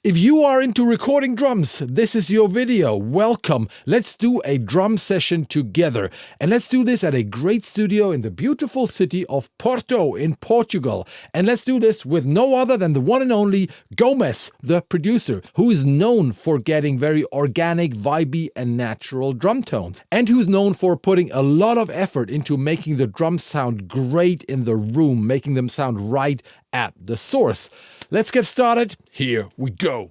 If you are into recording drums, this is your video. Welcome. Let's do a drum session together. And let's do this at a great studio in the beautiful city of Porto in Portugal. And let's do this with no other than the one and only Gomez, the producer, who is known for getting very organic, vibey and natural drum tones. And who's known for putting a lot of effort into making the drums sound great in the room, making them sound right at the source. Let's get started. Here we go.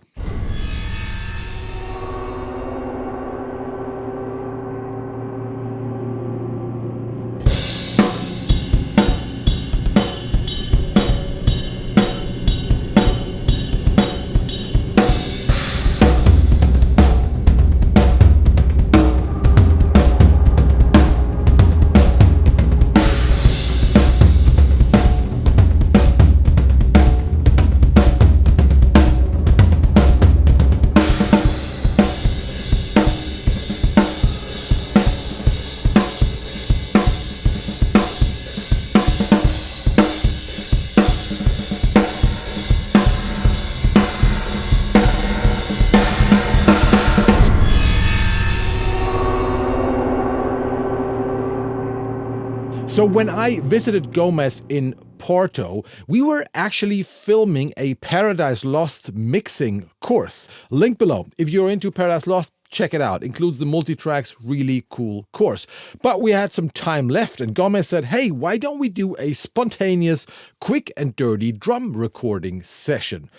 So when I visited Gomez in Porto, we were actually filming a Paradise Lost mixing course. Link below. If you're into Paradise Lost, check it out. Includes the Multitracks really cool course. But we had some time left and Gomez said, hey, why don't we do a spontaneous, quick and dirty drum recording session?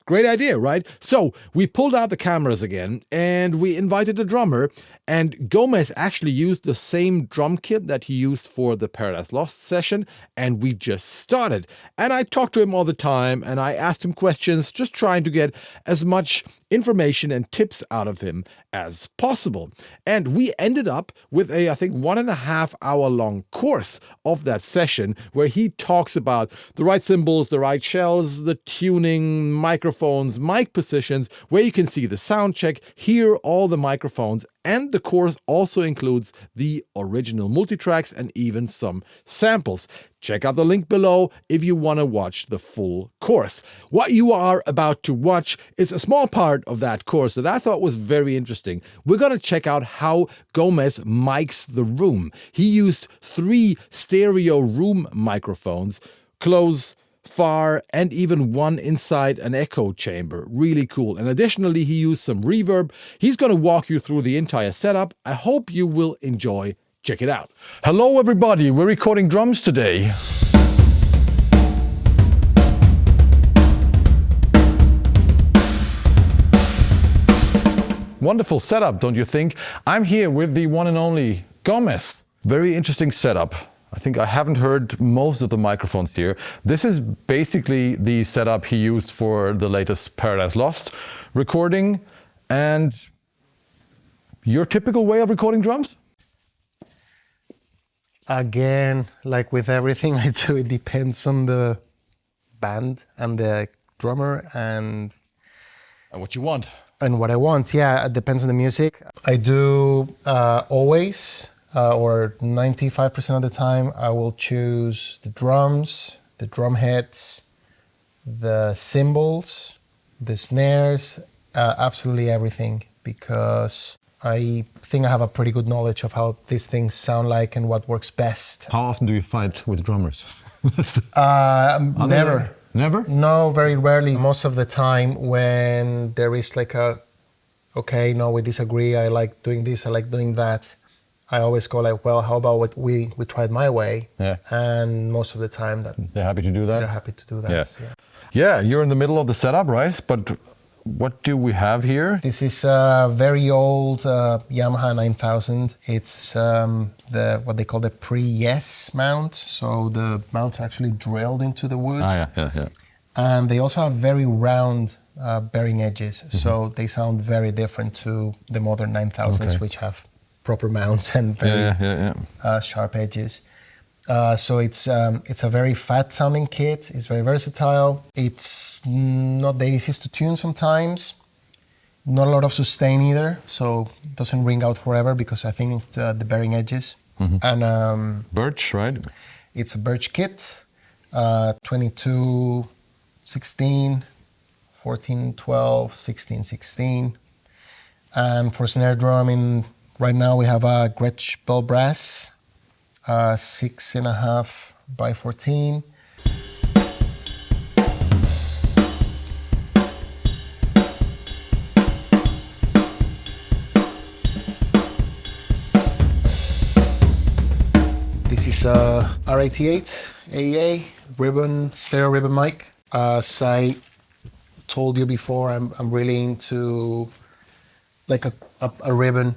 Great idea, right? So we pulled out the cameras again and we invited a drummer, and Gomez actually used the same drum kit that he used for the Paradise Lost session, and we just started. And I talked to him all the time and I asked him questions, just trying to get as much information and tips out of him as possible. And we ended up with a, I think, 1.5 hour long course of that session where he talks about the right cymbals, the right shells, the tuning, microphones, mic positions, where you can see the sound check, hear all the microphones, and the course also includes the original multitracks and even some samples. Check out the link below if you want to watch the full course. What you are about to watch is a small part of that course that I thought was very interesting. We're going to check out how Gomez mics the room. He used 3 stereo room microphones, close, far, and even one inside an echo chamber. Really cool. And additionally, he used some reverb. He's going to walk you through the entire setup. I hope you will enjoy. Check it out. Hello everybody, we're recording drums today. Wonderful setup, don't you think? I'm here with the one and only Gomez. Very interesting setup. I think I haven't heard most of the microphones here. This is basically the setup he used for the latest Paradise Lost recording. And your typical way of recording drums? Again, like with everything I do, it depends on the band and the drummer and what you want. And what I want. Yeah, it depends on the music. I do always, or 95% of the time, I will choose the drums, the drum heads, the cymbals, the snares, absolutely everything, because I think I have a pretty good knowledge of how these things sound like and what works best. How often do you fight with drummers? Never. Never? No, very rarely. Most of the time when there is like a, okay, no, we disagree, I like doing this, I like doing that, I always go like, well, how about what we try it my way? Yeah. And most of the time that they're happy to do that? They're happy to do that, Yeah, you're in the middle of the setup, right? But what do we have here? This is a very old Yamaha 9000. It's what they call the pre-yes mount. So the mounts are actually drilled into the wood. Yeah. And they also have very round bearing edges. Mm-hmm. So they sound very different to the modern 9000s, which have proper mounts and very sharp edges. So it's a very fat sounding kit. It's very versatile. It's not the easiest to tune sometimes. Not a lot of sustain either, so it doesn't ring out forever because I think it's the bearing edges. Mm-hmm. And birch, right? It's a birch kit, 2216 14-12, 16-16. And for snare drum, right now we have a Gretsch Bell Brass, 6.5 by 14. This is a R88 AEA ribbon, stereo ribbon mic. As I told you before, I'm really into like a ribbon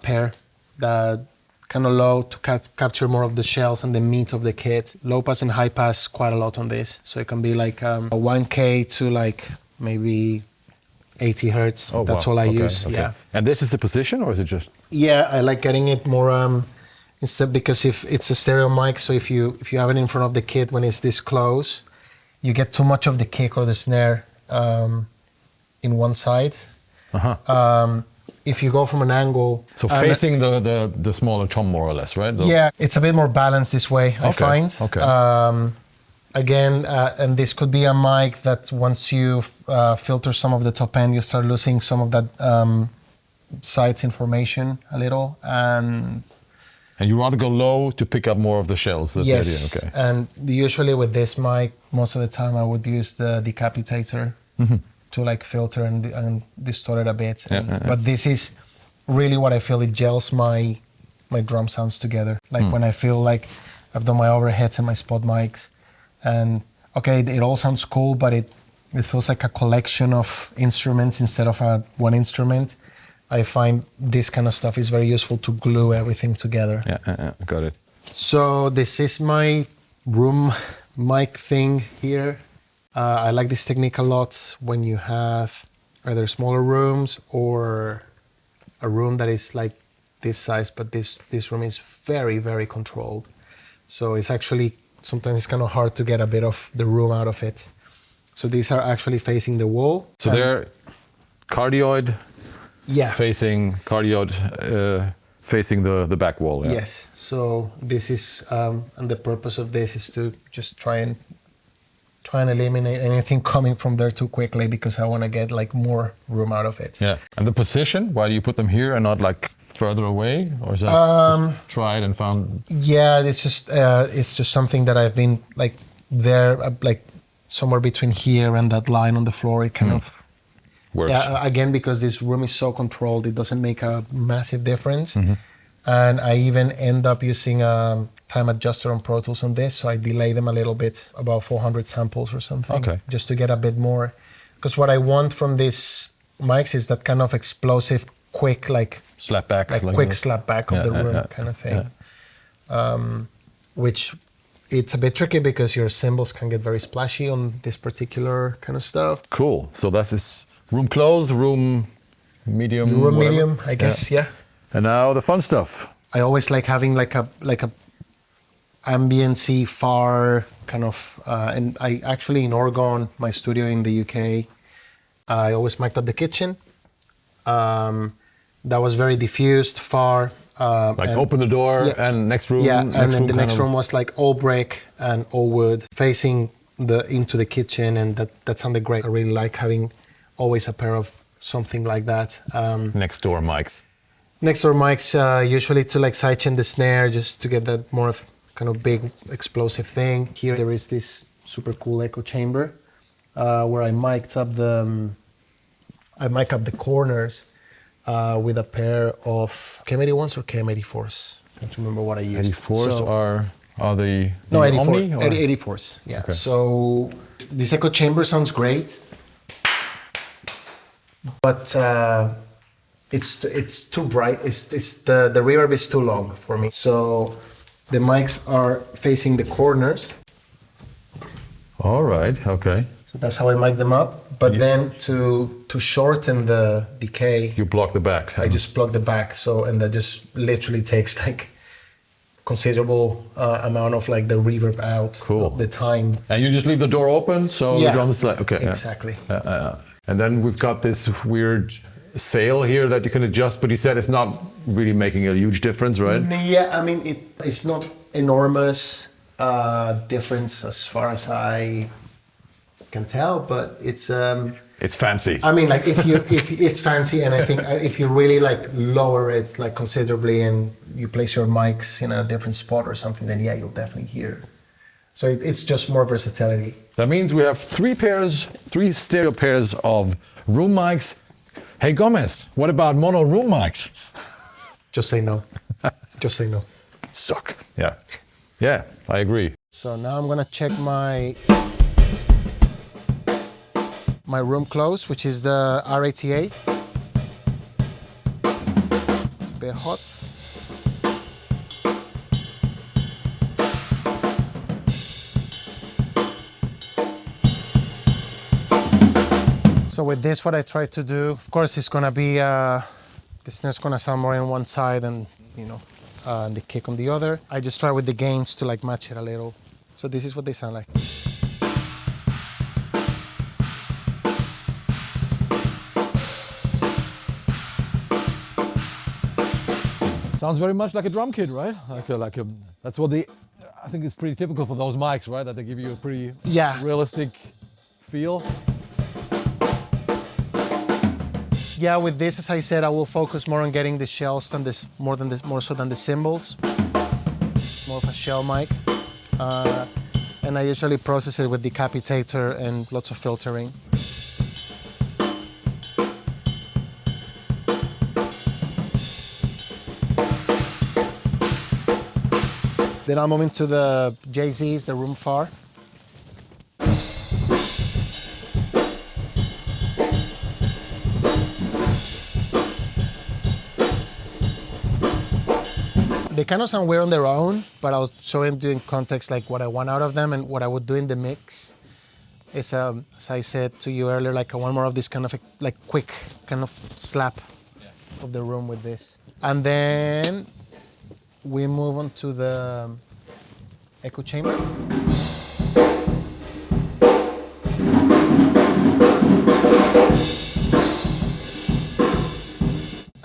pair that kind of low to capture more of the shells and the meat of the kit. Low pass and high pass quite a lot on this. So it can be like a 1K to like maybe 80 hertz. Oh, That's wow. all I Okay, use. okay. Yeah. And this is the position, or is it just? Yeah, I like getting it more instead, because if it's a stereo mic, so if you have it in front of the kit when it's this close, you get too much of the kick or the snare in one side. If you go from an angle, So facing the smaller tom, more or less, right? Yeah, it's a bit more balanced this way, I find. Okay. Again, and this could be a mic that once you filter some of the top end, you start losing some of that sides information a little. And you rather go low to pick up more of the shells. That's yes, the idea. Okay. and usually with this mic, most of the time I would use the decapitator to like filter and distort it a bit. But this is really what I feel. It gels my drum sounds together. Like when I feel like I've done my overheads and my spot mics, and okay, it all sounds cool, but it feels like a collection of instruments instead of one instrument. I find this kind of stuff is very useful to glue everything together. Yeah, got it. So this is my room mic thing here. I like this technique a lot when you have either smaller rooms or a room that is like this size, but this room is very, very controlled. So it's actually, sometimes it's kind of hard to get a bit of the room out of it. So these are actually facing the wall. So they're cardioid. Yeah. Facing the back wall. Yeah. Yes. So this is, and the purpose of this is to just try and eliminate anything coming from there too quickly, because I want to get like more room out of it. Yeah. And the position, why do you put them here and not like further away, or is that just tried and found? Yeah, it's just something that I've been like there, like somewhere between here and that line on the floor. It kind of works. Yeah, again, because this room is so controlled, it doesn't make a massive difference. And I even end up using a time adjuster on Pro Tools on this, so I delay them a little bit, about 400 samples or something, just to get a bit more. Because what I want from these mics is that kind of explosive, quick, like slap back, like quick slap back of the room kind of thing. Which it's a bit tricky because your cymbals can get very splashy on this particular kind of stuff. Cool. So that is room close, room medium. Room whatever. medium, I guess. Yeah. And now the fun stuff. I always like having like a ambiency far kind of, and I actually in Oregon, my studio in the UK, I always mic'd up the kitchen. That was very diffused, far. Like open the door and next room. Yeah, and then the next room was like all brick and all wood, facing into the kitchen, and that sounded great. I really like having always a pair of something like that. Next door mics. Next door mics, usually to like sidechain the snare, just to get that more of kind of big explosive thing. Here there is this super cool echo chamber where I mic up the corners with a pair of KM81s or KM84s. I don't remember what I used. 84s are the no, 84, Omni, 84s. Yeah. Okay. So this echo chamber sounds great, but it's too bright. It's the reverb is too long for me. So the mics are facing the corners. All right. Okay. So that's how I mic them up. But then to shorten the decay, you block the back. I just block the back. So, and that just literally takes like considerable amount of like the reverb out. Cool. The time. And you just leave the door open, so the drums like okay. Exactly. And then we've got this weird sail here that you can adjust, but you said it's not really making a huge difference, right? Yeah, I mean it's not enormous difference as far as I can tell, but it's It's fancy. I mean, like if it's fancy, and I think if you really like lower it like considerably, and you place your mics in a different spot or something, then yeah, you'll definitely hear. So it's just more versatility. That means we have three stereo pairs of room mics. Hey Gomez, what about mono room mics? Just say no. Just say no. Suck. Yeah. Yeah, I agree. So now I'm gonna check my room close, which is the R88. It's a bit hot. So with this, what I try to do, of course, it's gonna be the snare's gonna sound more on one side and and the kick on the other. I just try with the gains to like match it a little. So this is what they sound like. Sounds very much like a drum kit, right? That's what I think it's pretty typical for those mics, right? That they give you a pretty realistic feel. Yeah, with this, as I said, I will focus more on getting the shells than this, more so than the cymbals. More of a shell mic. And I usually process it with decapitator and lots of filtering. Then I'll move into the JZs, the room far. They kind of sound weird on their own, but I'll show them in context like what I want out of them and what I would do in the mix. Is as I said to you earlier, like I want more of this kind of like quick kind of slap of the room with this. And then we move on to the echo chamber.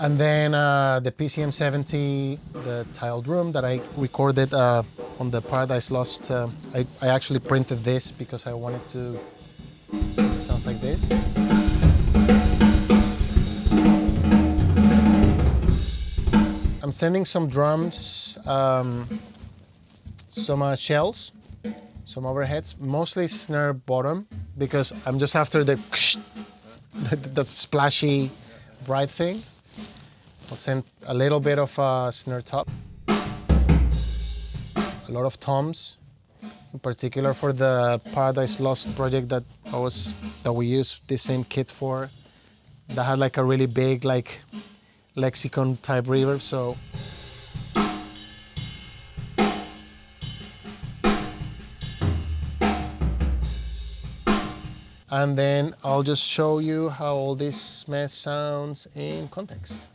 And then the PCM70, the tiled room that I recorded on the Paradise Lost. I actually printed this because I wanted to, it sounds like this. I'm sending some drums, some shells, some overheads, mostly snare bottom, because I'm just after the splashy, bright thing. I'll send a little bit of snare top, a lot of toms, in particular for the Paradise Lost project that we used this same kit for. That had like a really big like lexicon type reverb, so. And then I'll just show you how all this mess sounds in context.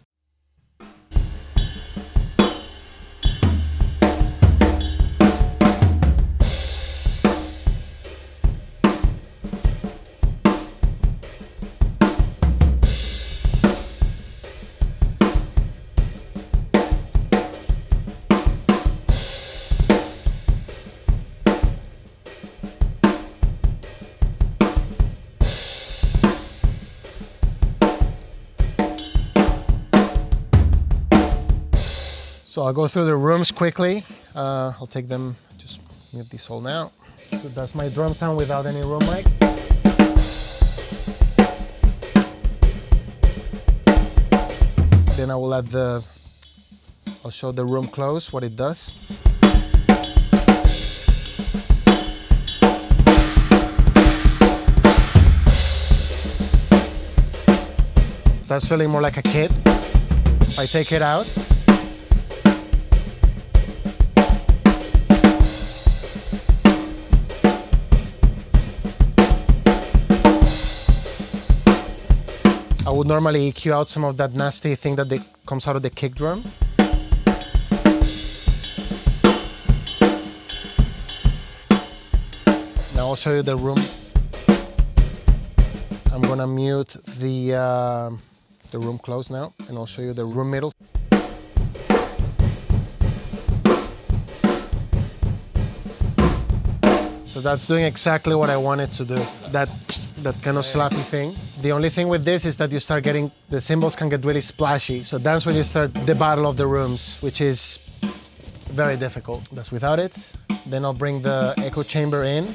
So I'll go through the rooms quickly. I'll take them, just mute this all now. So that's my drum sound without any room mic. Then I will add I'll show the room close, what it does. That's feeling more like a kit. If I take it out, I would normally EQ out some of that nasty thing that comes out of the kick drum. Now I'll show you the room. I'm gonna mute the room close now, and I'll show you the room middle. So that's doing exactly what I wanted to do. That that kind of slappy thing. The only thing with this is that you start getting, the cymbals can get really splashy. So that's when you start the battle of the rooms, which is very difficult. That's without it. Then I'll bring the echo chamber in.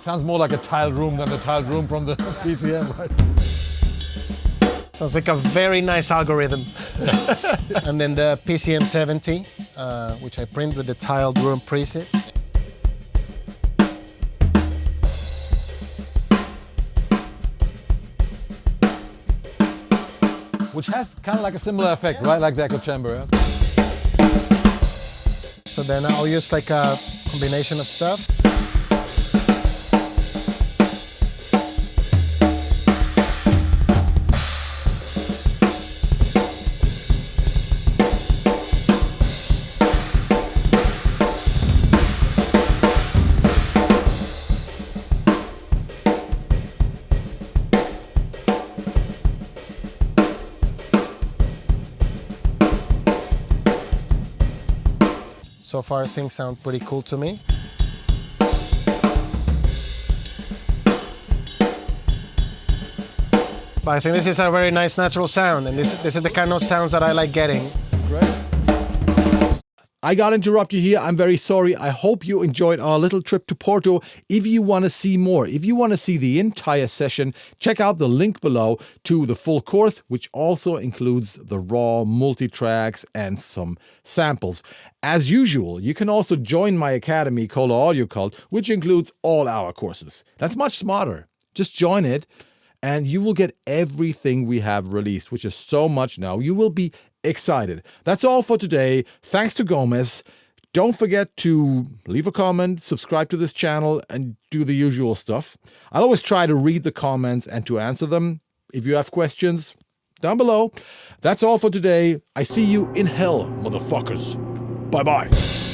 Sounds more like a tiled room than the tiled room from the PCM, right? Sounds like a very nice algorithm. And then the PCM 70, which I print with the tiled room preset. Which has kind of like a similar effect, right? Like the echo chamber. Yeah? So then I'll use like a combination of stuff. So far, things sound pretty cool to me. But I think this is a very nice natural sound, and this is the kind of sounds that I like getting. Great. I got to interrupt you here. I'm very sorry. I hope you enjoyed our little trip to Porto. If you want to see more, if you want to see the entire session, check out the link below to the full course, which also includes the raw multitracks and some samples. As usual, you can also join my academy, Kohle Audio Cult, which includes all our courses. That's much smarter. Just join it, and you will get everything we have released, which is so much now. You will be excited. That's all for today. Thanks to Gomez. Don't forget to leave a comment, subscribe to this channel, and do the usual stuff. I'll always try to read the comments and to answer them. If you have questions, down below. That's all for today. I see you in hell, motherfuckers. Bye-bye.